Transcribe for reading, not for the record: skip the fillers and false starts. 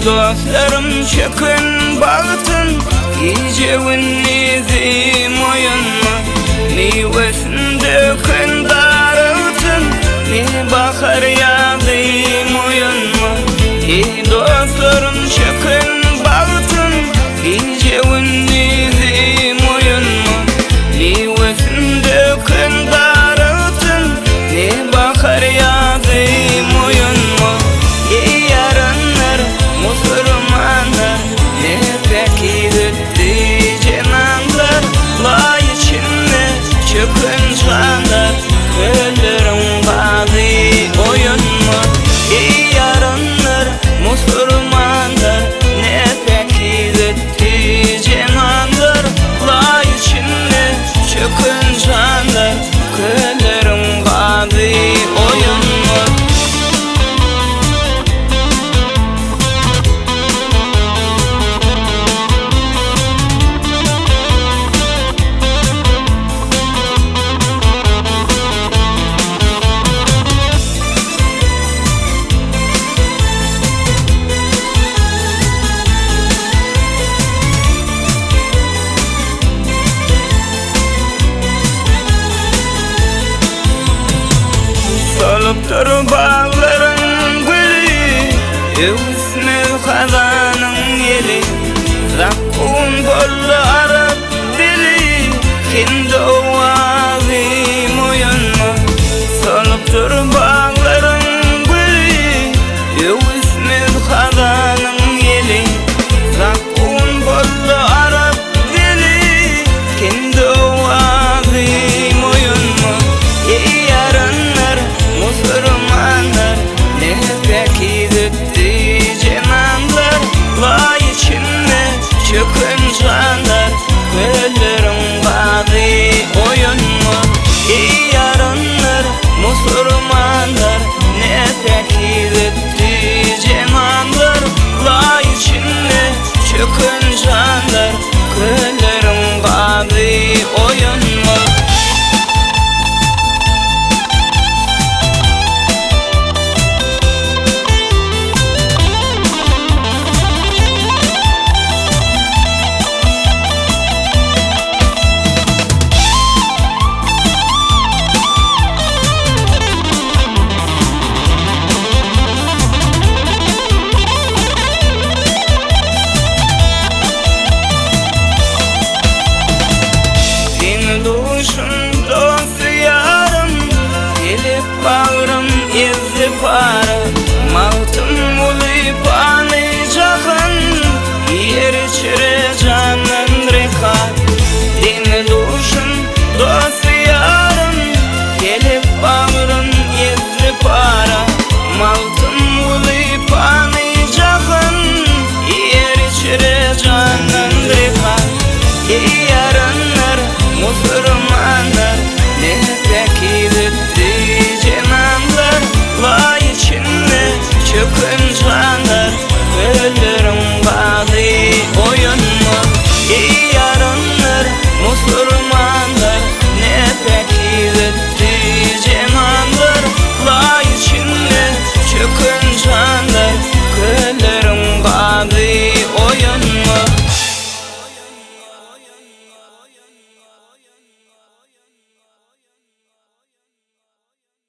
Dostlarım çökün bağıtın, gecevin nizim oyunma. Meyvesini dökün darıltın, ne bakar yazım oyunma. Dostlarım çökün bağıtın, gecevin nizim oyunma. Meyvesini dökün darıltın, ne bakar yazım oyunma. Yaranlar Müslümanlar, ne peki gitti cenanlar. La içinde çökün canlar, ölürüm bazı oyunma. Yaranlar Müslümanlar, ne peki gitti cenanlar. La içinde çökün canlar, ölürüm bazı oyunma. Solup bağların gülü, üstüne kazanın yeli. Zakkun bollu Arap dili, kendi